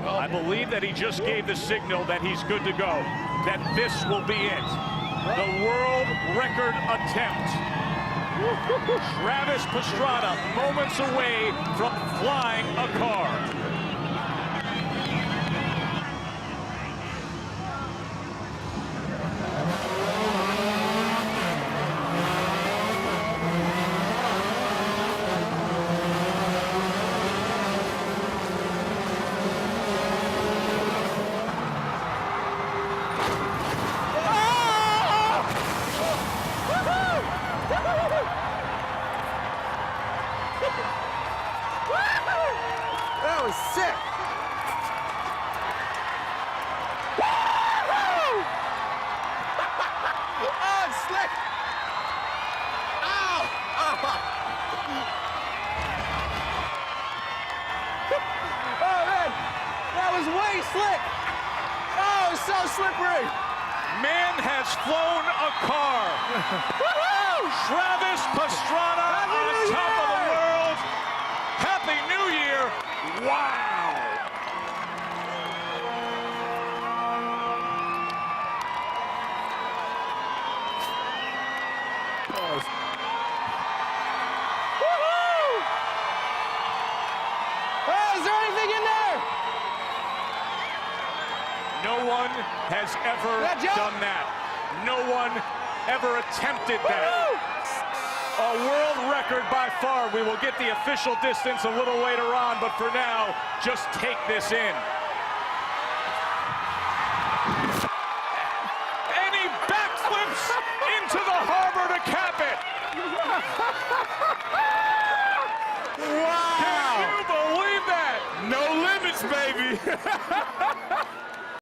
I believe that he just gave the signal that he's good to go, that this will be it. The world record attempt. Travis Pastrana, moments away from flying a car. That was sick. Oh, it's slick. Ow. Oh, man. That was way slick. Oh, it's so slippery. Man has flown a car. Travis Pastrana on top of the world. Happy New Year. Wow. Oh, is there anything in there? No one has ever done that. No one ever attempted that. A world record by far. We will get the official distance a little later on, but for now, just take this in. And he backflips into the harbor to cap it. Wow. Can you believe that? No limits, baby.